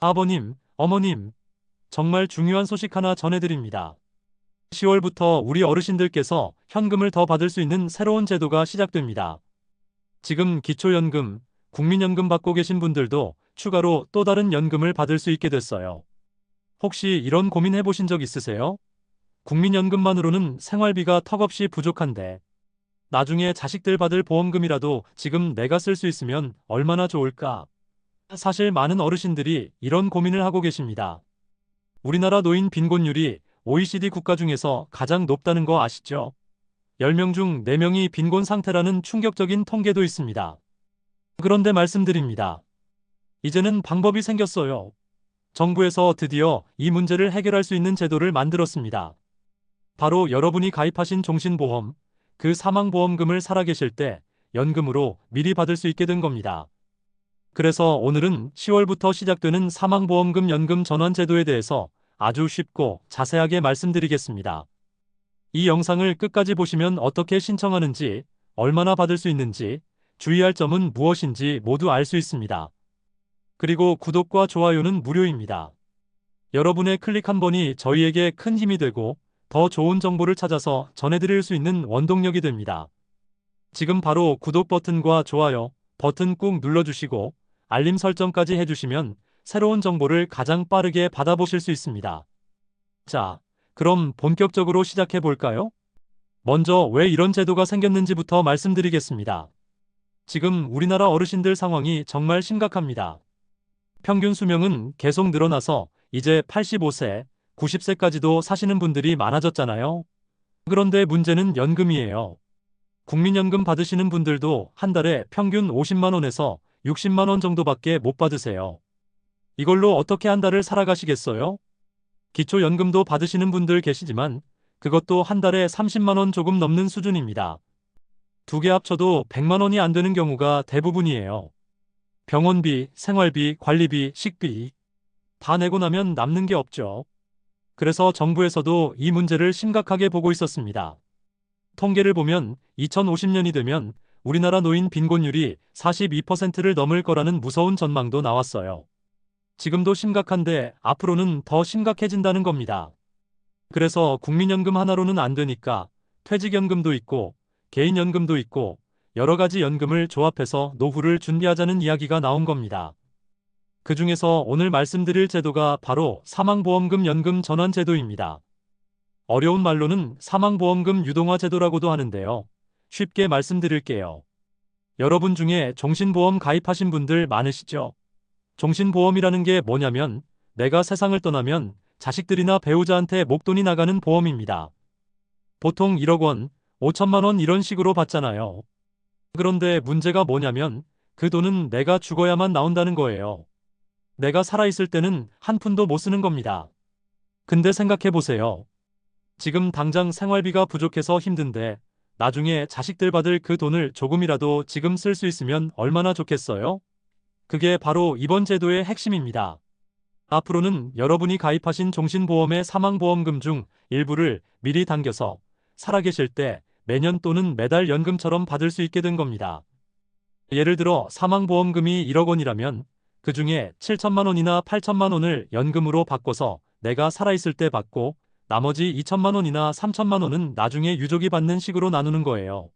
아버님, 어머님, 정말 중요한 소식 하나 전해드립니다. 10월부터 우리 어르신들께서 현금을 더 받을 수 있는 새로운 제도가 시작됩니다. 지금 기초연금, 국민연금 받고 계신 분들도 추가로 또 다른 연금을 받을 수 있게 됐어요. 혹시 이런 고민 해보신 적 있으세요? 국민연금만으로는 생활비가 턱없이 부족한데, 나중에 자식들 받을 보험금이라도 지금 내가 쓸 수 있으면 얼마나 좋을까? 사실 많은 어르신들이 이런 고민을 하고 계십니다. 우리나라 노인 빈곤율이 OECD 국가 중에서 가장 높다는 거 아시죠? 10명 중 4명이 빈곤 상태라는 충격적인 통계도 있습니다. 그런데 말씀드립니다. 이제는 방법이 생겼어요. 정부에서 드디어 이 문제를 해결할 수 있는 제도를 만들었습니다. 바로 여러분이 가입하신 종신보험, 그 사망보험금을 살아계실 때 연금으로 미리 받을 수 있게 된 겁니다. 그래서 오늘은 10월부터 시작되는 사망보험금 연금 전환 제도에 대해서 아주 쉽고 자세하게 말씀드리겠습니다. 이 영상을 끝까지 보시면 어떻게 신청하는지, 얼마나 받을 수 있는지, 주의할 점은 무엇인지 모두 알 수 있습니다. 그리고 구독과 좋아요는 무료입니다. 여러분의 클릭 한 번이 저희에게 큰 힘이 되고 더 좋은 정보를 찾아서 전해드릴 수 있는 원동력이 됩니다. 지금 바로 구독 버튼과 좋아요 버튼 꾹 눌러주시고 알림 설정까지 해주시면 새로운 정보를 가장 빠르게 받아보실 수 있습니다. 자, 그럼 본격적으로 시작해 볼까요? 먼저 왜 이런 제도가 생겼는지부터 말씀드리겠습니다. 지금 우리나라 어르신들 상황이 정말 심각합니다. 평균 수명은 계속 늘어나서 이제 85세, 90세까지도 사시는 분들이 많아졌잖아요. 그런데 문제는 연금이에요. 국민연금 받으시는 분들도 한 달에 평균 50만 원에서 60만 원 정도밖에 못 받으세요. 이걸로 어떻게 한 달을 살아가시겠어요? 기초연금도 받으시는 분들 계시지만 그것도 한 달에 30만 원 조금 넘는 수준입니다. 두 개 합쳐도 100만 원이 안 되는 경우가 대부분이에요. 병원비, 생활비, 관리비, 식비 다 내고 나면 남는 게 없죠. 그래서 정부에서도 이 문제를 심각하게 보고 있었습니다. 통계를 보면 2050년이 되면 우리나라 노인 빈곤율이 42%를 넘을 거라는 무서운 전망도 나왔어요. 지금도 심각한데 앞으로는 더 심각해진다는 겁니다. 그래서 국민연금 하나로는 안 되니까 퇴직연금도 있고 개인연금도 있고 여러 가지 연금을 조합해서 노후를 준비하자는 이야기가 나온 겁니다. 그 중에서 오늘 말씀드릴 제도가 바로 사망보험금 연금 전환 제도입니다. 어려운 말로는 사망보험금 유동화 제도라고도 하는데요. 쉽게 말씀드릴게요. 여러분 중에 종신보험 가입하신 분들 많으시죠? 종신보험이라는 게 뭐냐면 내가 세상을 떠나면 자식들이나 배우자한테 목돈이 나가는 보험입니다. 보통 1억 원, 5천만 원 이런 식으로 받잖아요. 그런데 문제가 뭐냐면 그 돈은 내가 죽어야만 나온다는 거예요. 내가 살아있을 때는 한 푼도 못 쓰는 겁니다. 근데 생각해 보세요. 지금 당장 생활비가 부족해서 힘든데 나중에 자식들 받을 그 돈을 조금이라도 지금 쓸 수 있으면 얼마나 좋겠어요? 그게 바로 이번 제도의 핵심입니다. 앞으로는 여러분이 가입하신 종신보험의 사망보험금 중 일부를 미리 당겨서 살아계실 때 매년 또는 매달 연금처럼 받을 수 있게 된 겁니다. 예를 들어 사망보험금이 1억 원이라면 그 중에 7천만 원이나 8천만 원을 연금으로 바꿔서 내가 살아있을 때 받고 나머지 2천만 원이나 3천만 원은 나중에 유족이 받는 식으로 나누는 거예요.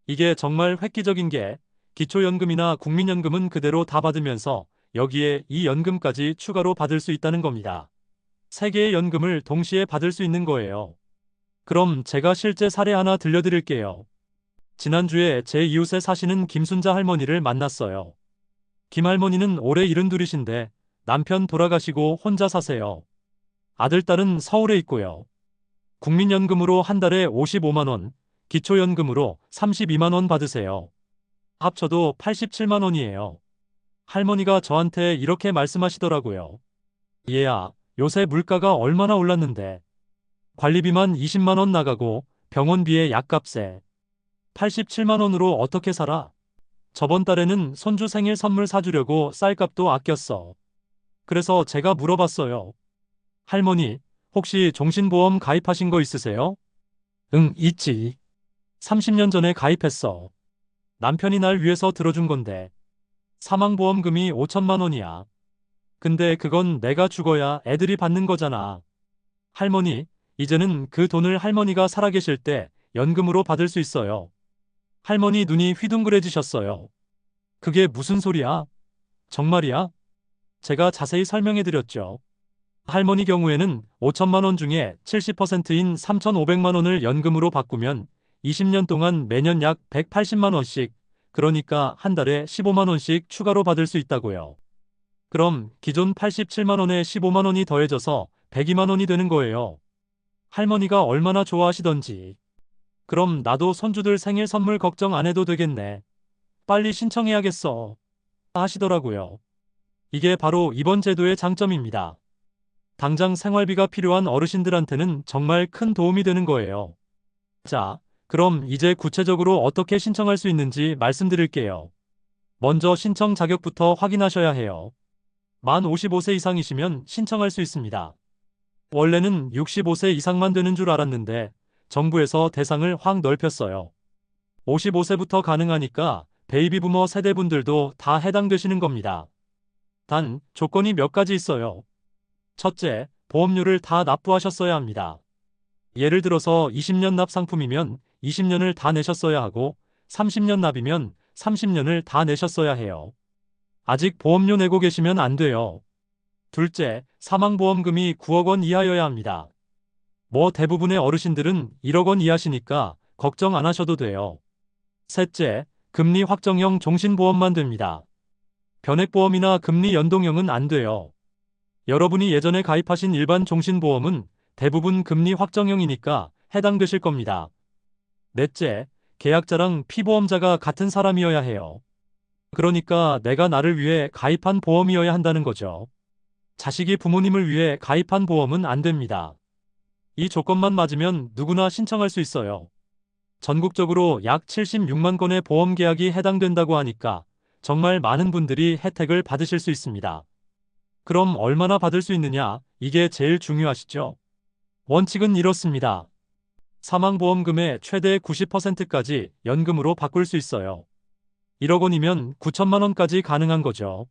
이게 정말 획기적인 게 기초연금이나 국민연금은 그대로 다 받으면서 여기에 이 연금까지 추가로 받을 수 있다는 겁니다. 세 개의 연금을 동시에 받을 수 있는 거예요. 그럼 제가 실제 사례 하나 들려드릴게요. 지난주에 제 이웃에 사시는 김순자 할머니를 만났어요. 김 할머니는 올해 72이신데 남편 돌아가시고 혼자 사세요. 아들, 딸은 서울에 있고요. 국민연금으로 한 달에 55만 원, 기초연금으로 32만 원 받으세요. 합쳐도 87만 원이에요. 할머니가 저한테 이렇게 말씀하시더라고요. 얘야, 요새 물가가 얼마나 올랐는데. 관리비만 20만 원 나가고 병원비에 약값에 87만 원으로 어떻게 살아? 저번 달에는 손주 생일 선물 사주려고 쌀값도 아꼈어. 그래서 제가 물어봤어요. 할머니, 혹시 종신보험 가입하신 거 있으세요? 응, 있지. 30년 전에 가입했어. 남편이 날 위해서 들어준 건데. 사망보험금이 5천만 원이야. 근데 그건 내가 죽어야 애들이 받는 거잖아. 할머니, 이제는 그 돈을 할머니가 살아계실 때 연금으로 받을 수 있어요. 할머니 눈이 휘둥그레지셨어요. 그게 무슨 소리야? 정말이야? 제가 자세히 설명해 드렸죠. 할머니 경우에는 5천만 원 중에 70%인 3,500만 원을 연금으로 바꾸면 20년 동안 매년 약 180만 원씩, 그러니까 한 달에 15만 원씩 추가로 받을 수 있다고요. 그럼 기존 87만 원에 15만 원이 더해져서 102만 원이 되는 거예요. 할머니가 얼마나 좋아하시던지. 그럼 나도 손주들 생일 선물 걱정 안 해도 되겠네. 빨리 신청해야겠어. 하시더라고요. 이게 바로 이번 제도의 장점입니다. 당장 생활비가 필요한 어르신들한테는 정말 큰 도움이 되는 거예요. 자, 그럼 이제 구체적으로 어떻게 신청할 수 있는지 말씀드릴게요. 먼저 신청 자격부터 확인하셔야 해요. 만 55세 이상이시면 신청할 수 있습니다. 원래는 65세 이상만 되는 줄 알았는데 정부에서 대상을 확 넓혔어요. 55세부터 가능하니까 베이비부머 세대분들도 다 해당되시는 겁니다. 단, 조건이 몇 가지 있어요. 첫째, 보험료를 다 납부하셨어야 합니다. 예를 들어서 20년 납 상품이면 20년을 다 내셨어야 하고 30년 납이면 30년을 다 내셨어야 해요. 아직 보험료 내고 계시면 안 돼요. 둘째, 사망보험금이 9억 원 이하여야 합니다. 뭐 대부분의 어르신들은 1억 원 이하시니까 걱정 안 하셔도 돼요. 셋째, 금리 확정형 종신보험만 됩니다. 변액보험이나 금리 연동형은 안 돼요. 여러분이 예전에 가입하신 일반 종신보험은 대부분 금리 확정형이니까 해당되실 겁니다. 넷째, 계약자랑 피보험자가 같은 사람이어야 해요. 그러니까 내가 나를 위해 가입한 보험이어야 한다는 거죠. 자식이 부모님을 위해 가입한 보험은 안 됩니다. 이 조건만 맞으면 누구나 신청할 수 있어요. 전국적으로 약 76만 건의 보험 계약이 해당된다고 하니까 정말 많은 분들이 혜택을 받으실 수 있습니다. 그럼 얼마나 받을 수 있느냐? 이게 제일 중요하시죠? 원칙은 이렇습니다. 사망보험금의 최대 90%까지 연금으로 바꿀 수 있어요. 1억 원이면 9천만 원까지 가능한 거죠.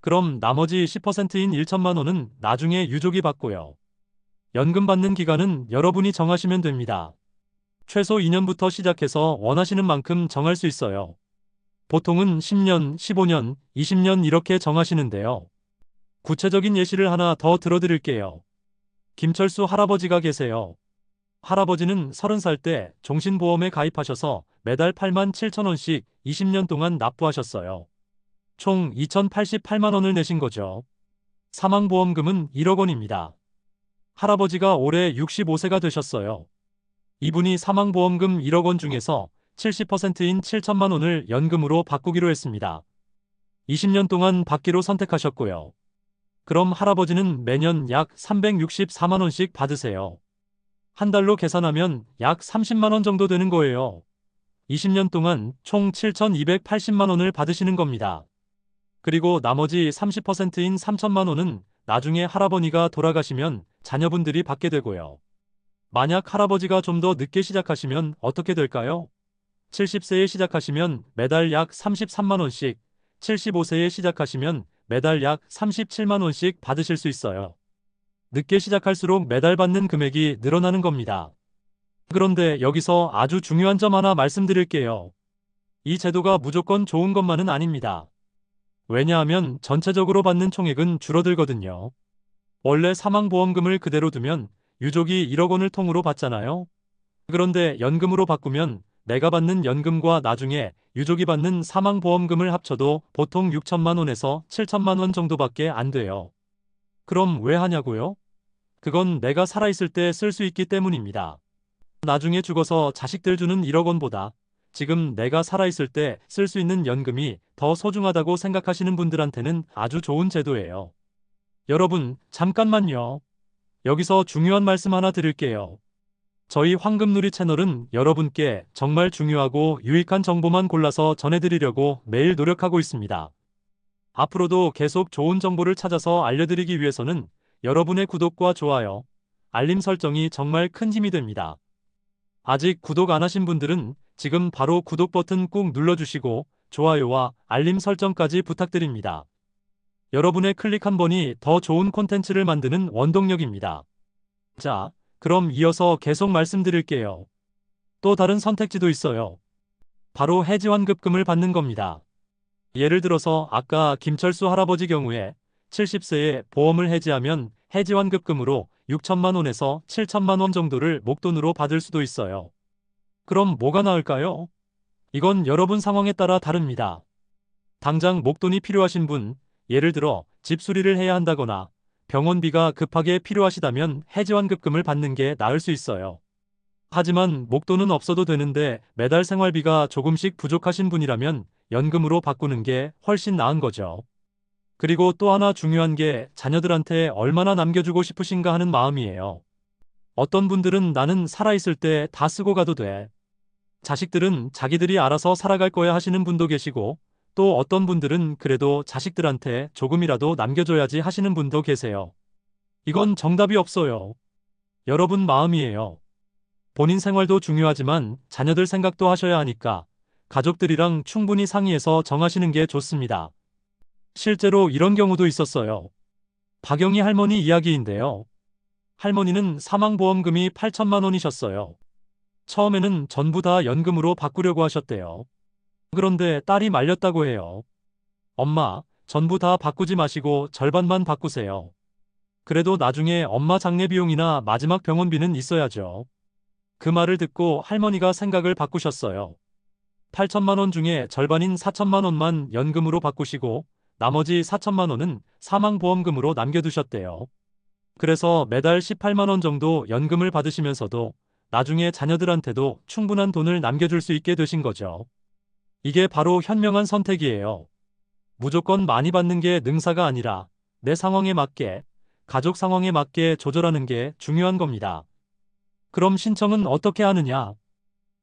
그럼 나머지 10%인 1천만 원은 나중에 유족이 받고요. 연금 받는 기간은 여러분이 정하시면 됩니다. 최소 2년부터 시작해서 원하시는 만큼 정할 수 있어요. 보통은 10년, 15년, 20년 이렇게 정하시는데요. 구체적인 예시를 하나 더 들어드릴게요. 김철수 할아버지가 계세요. 할아버지는 30살 때 종신보험에 가입하셔서 매달 8만 7천 원씩 20년 동안 납부하셨어요. 총 2,088만 원을 내신 거죠. 사망보험금은 1억 원입니다. 할아버지가 올해 65세가 되셨어요. 이분이 사망보험금 1억 원 중에서 70%인 7천만 원을 연금으로 바꾸기로 했습니다. 20년 동안 받기로 선택하셨고요. 그럼 할아버지는 매년 약 364만 원씩 받으세요. 한 달로 계산하면 약 30만 원 정도 되는 거예요. 20년 동안 총 7,280만 원을 받으시는 겁니다. 그리고 나머지 30%인 3천만 원은 나중에 할아버지가 돌아가시면 자녀분들이 받게 되고요. 만약 할아버지가 좀 더 늦게 시작하시면 어떻게 될까요? 70세에 시작하시면 매달 약 33만 원씩, 75세에 시작하시면 매달 약 37만 원씩 받으실 수 있어요. 늦게 시작할수록 매달 받는 금액이 늘어나는 겁니다. 그런데 여기서 아주 중요한 점 하나 말씀드릴게요. 이 제도가 무조건 좋은 것만은 아닙니다. 왜냐하면 전체적으로 받는 총액은 줄어들거든요. 원래 사망보험금을 그대로 두면 유족이 1억 원을 통으로 받잖아요. 그런데 연금으로 바꾸면 내가 받는 연금과 나중에 유족이 받는 사망보험금을 합쳐도 보통 6천만 원에서 7천만 원 정도밖에 안 돼요. 그럼 왜 하냐고요? 그건 내가 살아있을 때 쓸 수 있기 때문입니다. 나중에 죽어서 자식들 주는 1억 원보다 지금 내가 살아있을 때 쓸 수 있는 연금이 더 소중하다고 생각하시는 분들한테는 아주 좋은 제도예요. 여러분, 잠깐만요. 여기서 중요한 말씀 하나 드릴게요. 저희 황금누리 채널은 여러분께 정말 중요하고 유익한 정보만 골라서 전해드리려고 매일 노력하고 있습니다. 앞으로도 계속 좋은 정보를 찾아서 알려드리기 위해서는 여러분의 구독과 좋아요, 알림 설정이 정말 큰 힘이 됩니다. 아직 구독 안 하신 분들은 지금 바로 구독 버튼 꾹 눌러주시고 좋아요와 알림 설정까지 부탁드립니다. 여러분의 클릭 한 번이 더 좋은 콘텐츠를 만드는 원동력입니다. 자, 그럼 이어서 계속 말씀드릴게요. 또 다른 선택지도 있어요. 바로 해지환급금을 받는 겁니다. 예를 들어서 아까 김철수 할아버지 경우에 70세에 보험을 해지하면 해지환급금으로 6천만 원에서 7천만 원 정도를 목돈으로 받을 수도 있어요. 그럼 뭐가 나을까요? 이건 여러분 상황에 따라 다릅니다. 당장 목돈이 필요하신 분, 예를 들어 집 수리를 해야 한다거나 병원비가 급하게 필요하시다면 해지환급금을 받는 게 나을 수 있어요. 하지만 목돈은 없어도 되는데 매달 생활비가 조금씩 부족하신 분이라면 연금으로 바꾸는 게 훨씬 나은 거죠. 그리고 또 하나 중요한 게 자녀들한테 얼마나 남겨주고 싶으신가 하는 마음이에요. 어떤 분들은 나는 살아있을 때 다 쓰고 가도 돼. 자식들은 자기들이 알아서 살아갈 거야 하시는 분도 계시고, 또 어떤 분들은 그래도 자식들한테 조금이라도 남겨줘야지 하시는 분도 계세요. 이건 정답이 없어요. 여러분 마음이에요. 본인 생활도 중요하지만 자녀들 생각도 하셔야 하니까 가족들이랑 충분히 상의해서 정하시는 게 좋습니다. 실제로 이런 경우도 있었어요. 박영희 할머니 이야기인데요. 할머니는 사망보험금이 8천만 원이셨어요. 처음에는 전부 다 연금으로 바꾸려고 하셨대요. 그런데 딸이 말렸다고 해요. 엄마, 전부 다 바꾸지 마시고 절반만 바꾸세요. 그래도 나중에 엄마 장례 비용이나 마지막 병원비는 있어야죠. 그 말을 듣고 할머니가 생각을 바꾸셨어요. 8천만 원 중에 절반인 4천만 원만 연금으로 바꾸시고 나머지 4천만 원은 사망보험금으로 남겨두셨대요. 그래서 매달 18만 원 정도 연금을 받으시면서도 나중에 자녀들한테도 충분한 돈을 남겨줄 수 있게 되신 거죠. 이게 바로 현명한 선택이에요. 무조건 많이 받는 게 능사가 아니라 내 상황에 맞게, 가족 상황에 맞게 조절하는 게 중요한 겁니다. 그럼 신청은 어떻게 하느냐?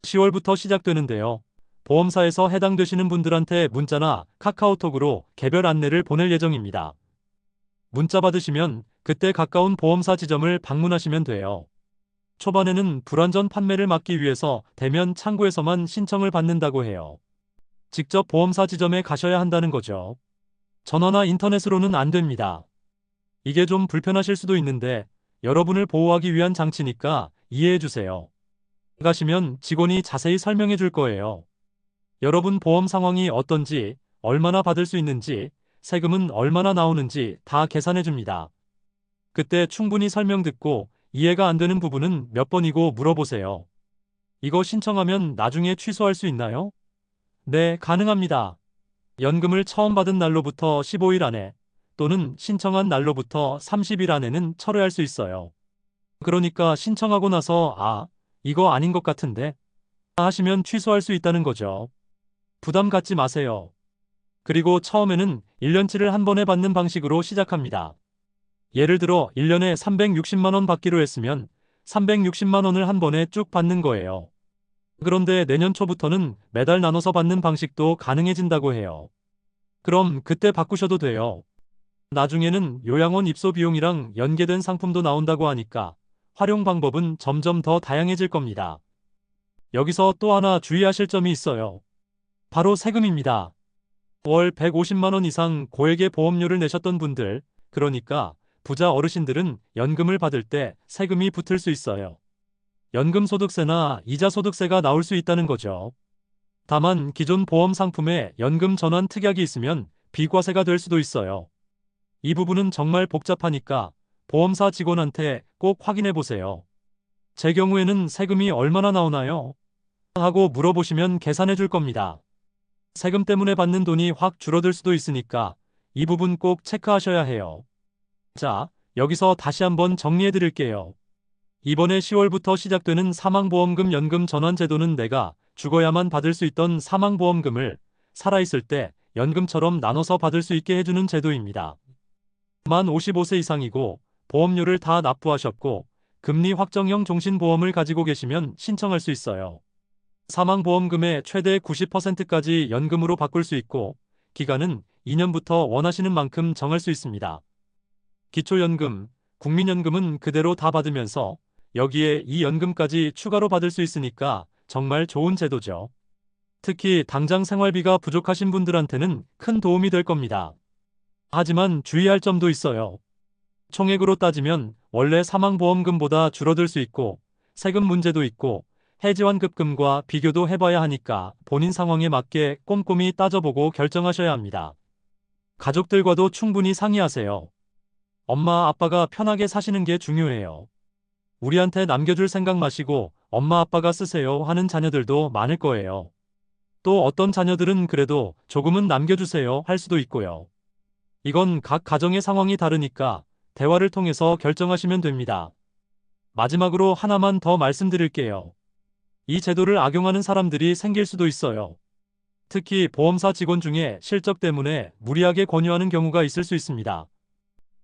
10월부터 시작되는데요. 보험사에서 해당되시는 분들한테 문자나 카카오톡으로 개별 안내를 보낼 예정입니다. 문자 받으시면 그때 가까운 보험사 지점을 방문하시면 돼요. 초반에는 불완전 판매를 막기 위해서 대면 창구에서만 신청을 받는다고 해요. 직접 보험사 지점에 가셔야 한다는 거죠. 전화나 인터넷으로는 안 됩니다. 이게 좀 불편하실 수도 있는데 여러분을 보호하기 위한 장치니까 이해해 주세요. 가시면 직원이 자세히 설명해 줄 거예요. 여러분 보험 상황이 어떤지, 얼마나 받을 수 있는지, 세금은 얼마나 나오는지 다 계산해 줍니다. 그때 충분히 설명 듣고 이해가 안 되는 부분은 몇 번이고 물어보세요. 이거 신청하면 나중에 취소할 수 있나요? 네, 가능합니다. 연금을 처음 받은 날로부터 15일 안에 또는 신청한 날로부터 30일 안에는 철회할 수 있어요. 그러니까 신청하고 나서 이거 아닌 것 같은데 하시면 취소할 수 있다는 거죠. 부담 갖지 마세요. 그리고 처음에는 1년치를 한 번에 받는 방식으로 시작합니다. 예를 들어 1년에 360만 원 받기로 했으면 360만 원을 한 번에 쭉 받는 거예요. 그런데 내년 초부터는 매달 나눠서 받는 방식도 가능해진다고 해요. 그럼 그때 바꾸셔도 돼요. 나중에는 요양원 입소 비용이랑 연계된 상품도 나온다고 하니까 활용 방법은 점점 더 다양해질 겁니다. 여기서 또 하나 주의하실 점이 있어요. 바로 세금입니다. 월 150만 원 이상 고액의 보험료를 내셨던 분들, 그러니까 부자 어르신들은 연금을 받을 때 세금이 붙을 수 있어요. 연금소득세나 이자소득세가 나올 수 있다는 거죠. 다만 기존 보험 상품에 연금 전환 특약이 있으면 비과세가 될 수도 있어요. 이 부분은 정말 복잡하니까 보험사 직원한테 꼭 확인해 보세요. 제 경우에는 세금이 얼마나 나오나요? 하고 물어보시면 계산해 줄 겁니다. 세금 때문에 받는 돈이 확 줄어들 수도 있으니까 이 부분 꼭 체크하셔야 해요. 자, 여기서 다시 한번 정리해 드릴게요. 이번에 10월부터 시작되는 사망보험금 연금 전환 제도는 내가 죽어야만 받을 수 있던 사망보험금을 살아있을 때 연금처럼 나눠서 받을 수 있게 해주는 제도입니다. 만 55세 이상이고 보험료를 다 납부하셨고 금리 확정형 종신보험을 가지고 계시면 신청할 수 있어요. 사망보험금의 최대 90%까지 연금으로 바꿀 수 있고 기간은 2년부터 원하시는 만큼 정할 수 있습니다. 기초연금, 국민연금은 그대로 다 받으면서 여기에 이 연금까지 추가로 받을 수 있으니까 정말 좋은 제도죠. 특히 당장 생활비가 부족하신 분들한테는 큰 도움이 될 겁니다. 하지만 주의할 점도 있어요. 총액으로 따지면 원래 사망보험금보다 줄어들 수 있고 세금 문제도 있고 해지환급금과 비교도 해봐야 하니까 본인 상황에 맞게 꼼꼼히 따져보고 결정하셔야 합니다. 가족들과도 충분히 상의하세요. 엄마, 아빠가 편하게 사시는 게 중요해요. 우리한테 남겨줄 생각 마시고 엄마, 아빠가 쓰세요 하는 자녀들도 많을 거예요. 또 어떤 자녀들은 그래도 조금은 남겨주세요 할 수도 있고요. 이건 각 가정의 상황이 다르니까 대화를 통해서 결정하시면 됩니다. 마지막으로 하나만 더 말씀드릴게요. 이 제도를 악용하는 사람들이 생길 수도 있어요. 특히 보험사 직원 중에 실적 때문에 무리하게 권유하는 경우가 있을 수 있습니다.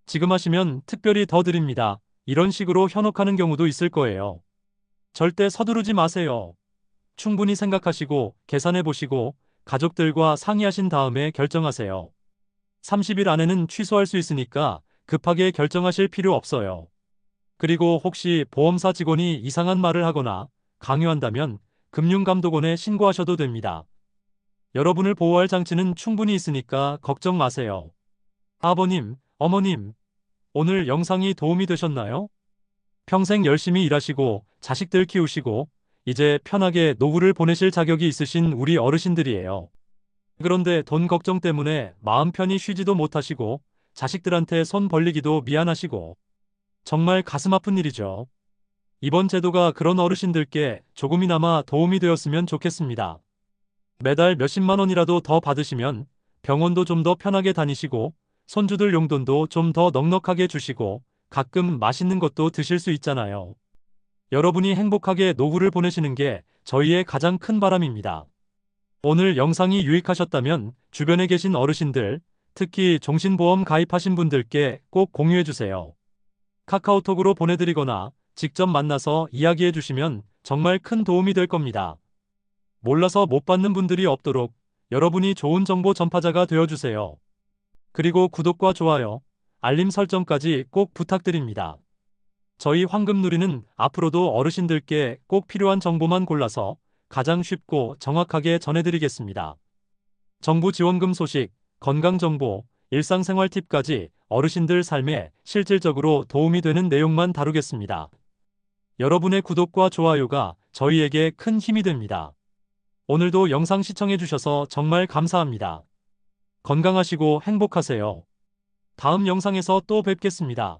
지금 하시면 특별히 더 드립니다. 이런 식으로 현혹하는 경우도 있을 거예요. 절대 서두르지 마세요. 충분히 생각하시고 계산해 보시고 가족들과 상의하신 다음에 결정하세요. 30일 안에는 취소할 수 있으니까 급하게 결정하실 필요 없어요. 그리고 혹시 보험사 직원이 이상한 말을 하거나 강요한다면 금융감독원에 신고하셔도 됩니다. 여러분을 보호할 장치는 충분히 있으니까 걱정 마세요. 아버님, 어머님, 오늘 영상이 도움이 되셨나요? 평생 열심히 일하시고 자식들 키우시고 이제 편하게 노후를 보내실 자격이 있으신 우리 어르신들이에요. 그런데 돈 걱정 때문에 마음 편히 쉬지도 못하시고 자식들한테 손 벌리기도 미안하시고 정말 가슴 아픈 일이죠. 이번 제도가 그런 어르신들께 조금이나마 도움이 되었으면 좋겠습니다. 매달 몇십만 원이라도 더 받으시면 병원도 좀 더 편하게 다니시고 손주들 용돈도 좀 더 넉넉하게 주시고 가끔 맛있는 것도 드실 수 있잖아요. 여러분이 행복하게 노후를 보내시는 게 저희의 가장 큰 바람입니다. 오늘 영상이 유익하셨다면 주변에 계신 어르신들, 특히 종신보험 가입하신 분들께 꼭 공유해주세요. 카카오톡으로 보내드리거나 직접 만나서 이야기해 주시면 정말 큰 도움이 될 겁니다. 몰라서 못 받는 분들이 없도록 여러분이 좋은 정보 전파자가 되어주세요. 그리고 구독과 좋아요, 알림 설정까지 꼭 부탁드립니다. 저희 황금누리는 앞으로도 어르신들께 꼭 필요한 정보만 골라서 가장 쉽고 정확하게 전해드리겠습니다. 정부 지원금 소식, 건강정보, 일상생활 팁까지 어르신들 삶에 실질적으로 도움이 되는 내용만 다루겠습니다. 여러분의 구독과 좋아요가 저희에게 큰 힘이 됩니다. 오늘도 영상 시청해주셔서 정말 감사합니다. 건강하시고 행복하세요. 다음 영상에서 또 뵙겠습니다.